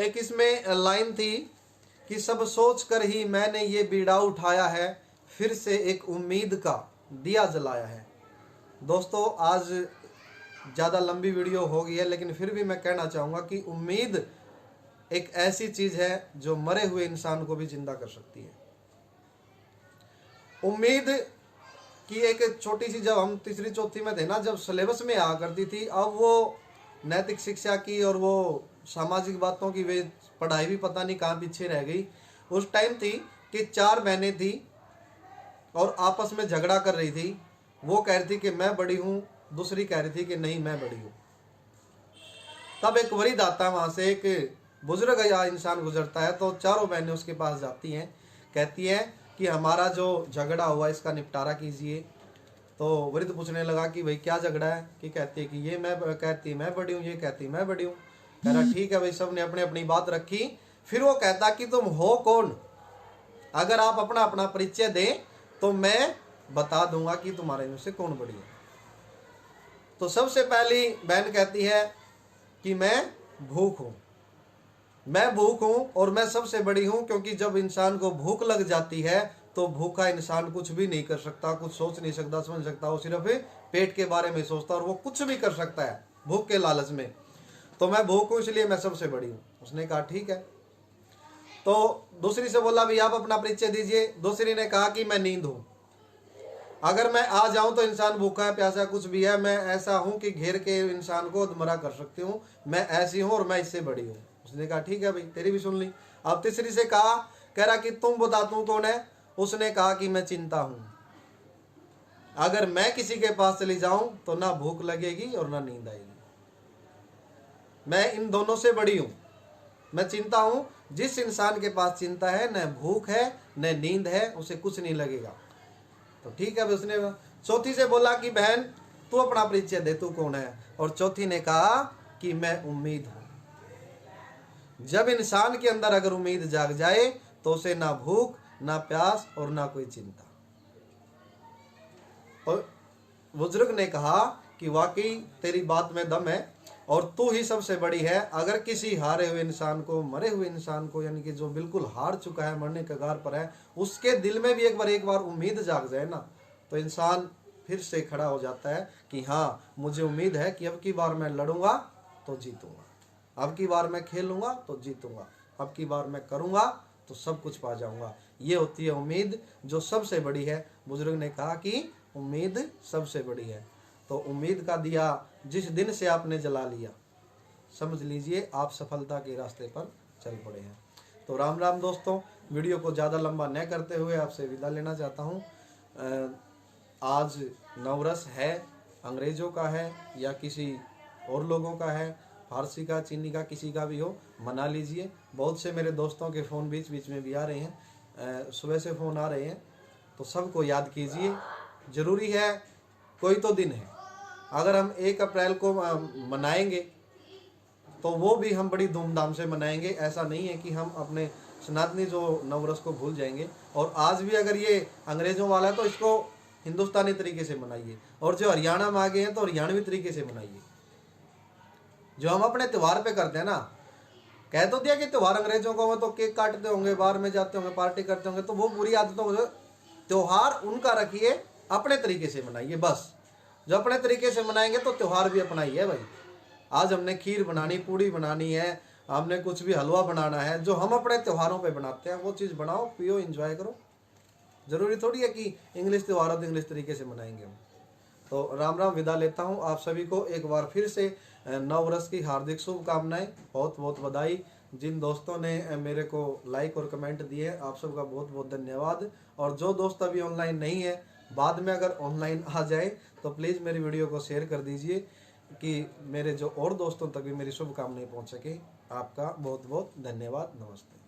एक इसमें लाइन थी कि सब सोच कर ही मैंने ये बीड़ा उठाया है, फिर से एक उम्मीद का दिया जलाया है। दोस्तों आज ज़्यादा लंबी वीडियो हो गई है, लेकिन फिर भी मैं कहना चाहूँगा कि उम्मीद एक ऐसी चीज़ है जो मरे हुए इंसान को भी जिंदा कर सकती है। उम्मीद की एक छोटी सी, जब हम तीसरी चौथी में थे ना, जब सिलेबस में आ करती थी, अब वो नैतिक शिक्षा की और वो सामाजिक बातों की वे पढ़ाई भी पता नहीं कहाँ पीछे रह गई। उस टाइम थी कि 4 बहनें थी और आपस में झगड़ा कर रही थी। वो कह रही थी कि मैं बड़ी हूँ, दूसरी कह रही थी कि नहीं मैं बड़ी हूँ। तब एक वृद्ध आता है, वहाँ से एक बुजुर्ग या इंसान गुजरता है, तो चारों बहनें उसके पास जाती हैं, कहती हैं कि हमारा जो झगड़ा हुआ इसका निपटारा कीजिए। तो वृद्ध पूछने लगा कि भाई क्या झगड़ा है? कि कहती है कि ये मैं कहती मैं बड़ी हूँ, ये कहती मैं बड़ी हूँ। कह रहा ठीक है भाई, सब ने अपने अपनी बात रखी। फिर वो कहता कि तुम हो कौन? अगर आप अपना अपना परिचय दें तो मैं बता दूंगा कि तुम्हारे में से कौन बड़ी है। तो सबसे पहली बहन कहती है कि मैं भूख हूं, मैं भूख हूं और मैं सबसे बड़ी हूं, क्योंकि जब इंसान को भूख लग जाती है तो भूखा इंसान कुछ भी नहीं कर सकता, कुछ सोच नहीं सकता, समझ सकता। वो सिर्फ पेट के बारे में सोचता और वो कुछ भी कर सकता है भूख के लालच में। तो मैं भूख हूं इसलिए मैं सबसे बड़ी हूं। उसने कहा ठीक है। तो दूसरी से बोला भाई आप अपना परिचय दीजिए। दूसरी ने कहा कि मैं नींद हूं, अगर मैं आ जाऊं तो इंसान भूखा है प्यासा कुछ भी है, मैं ऐसा हूं कि घेर के इंसान को अधमरा कर सकती हूं, मैं ऐसी हूं और मैं इससे बड़ी हूं। उसने कहा ठीक है भाई, तेरी भी सुन ली। अब तीसरी से कहा, कह रहा कि तुम बता तू कौन है? उसने कहा कि मैं चिंता हूं, अगर मैं किसी के पास चली जाऊं तो ना भूख लगेगी और ना नींद आएगी, मैं इन दोनों से बड़ी हूं। मैं चिंता हूं, जिस इंसान के पास चिंता है, न भूख है न नींद है, उसे कुछ नहीं लगेगा। तो ठीक है। उसने चौथी से बोला कि बहन तू अपना परिचय दे, तू कौन है? और चौथी ने कहा कि मैं उम्मीद हूं। जब इंसान के अंदर अगर उम्मीद जाग जाए तो उसे ना भूख ना प्यास और ना कोई चिंता। और बुजुर्ग ने कहा कि वाकई तेरी बात में दम है और तू ही सबसे बड़ी है। अगर किसी हारे हुए इंसान को, मरे हुए इंसान को, यानी कि जो बिल्कुल हार चुका है, मरने के कगार पर है, उसके दिल में भी एक बार उम्मीद जाग जाए ना, तो इंसान फिर से खड़ा हो जाता है कि हाँ मुझे उम्मीद है कि अब की बार मैं लड़ूंगा तो जीतूंगा, अब की बार मैं खेलूंगा तो जीतूंगा, अब की बार मैं करूंगा तो सब कुछ पा जाऊंगा। ये होती है उम्मीद जो सबसे बड़ी है। बुजुर्ग ने कहा कि उम्मीद सबसे बड़ी है। तो उम्मीद का दिया जिस दिन से आपने जला लिया, समझ लीजिए आप सफलता के रास्ते पर चल पड़े हैं। तो राम राम दोस्तों, वीडियो को ज़्यादा लंबा न करते हुए आपसे विदा लेना चाहता हूँ। आज नवरस है, अंग्रेज़ों का है या किसी और लोगों का है, फारसी का, चीनी का, किसी का भी हो, मना लीजिए। बहुत से मेरे दोस्तों के फ़ोन बीच बीच में भी आ रहे हैं, सुबह से फ़ोन आ रहे हैं, तो सबको याद कीजिए। ज़रूरी है, कोई तो दिन है, अगर हम 1 अप्रैल को मनाएंगे तो वो भी हम बड़ी धूमधाम से मनाएंगे। ऐसा नहीं है कि हम अपने सनातनी जो नवरस को भूल जाएंगे। और आज भी अगर ये अंग्रेज़ों वाला है तो इसको हिंदुस्तानी तरीके से मनाइए, और जो हरियाणा में आ गए हैं तो हरियाणवी तरीके से मनाइए। जो हम अपने त्यौहार पे करते हैं ना, कह तो दिया कि त्यौहार अंग्रेजों को, तो केक काटते होंगे, बाहर में जाते होंगे, पार्टी करते होंगे, तो वो बुरी आदतों को, त्यौहार उनका रखिए, अपने तरीके से मनाइए बस। जो अपने तरीके से मनाएंगे तो त्यौहार भी अपनाइए भाई। आज हमने खीर बनानी, पूड़ी बनानी है, हमने कुछ भी हलवा बनाना है, जो हम अपने त्योहारों पे बनाते हैं वो चीज़ बनाओ, पियो, एंजॉय करो। ज़रूरी थोड़ी है कि इंग्लिश त्यौहारों तो इंग्लिश तरीके से मनाएंगे हम। तो राम राम, विदा लेता हूँ आप सभी को। एक बार फिर से नव वर्ष की हार्दिक शुभकामनाएं, बहुत बहुत बधाई। जिन दोस्तों ने मेरे को लाइक और कमेंट दिए, आप सबका बहुत बहुत धन्यवाद। और जो दोस्त अभी ऑनलाइन नहीं है, बाद में अगर ऑनलाइन आ जाए तो प्लीज़ मेरी वीडियो को शेयर कर दीजिए कि मेरे जो और दोस्तों तक भी मेरी शुभकामनाएं पहुँच सके। आपका बहुत बहुत धन्यवाद। नमस्ते।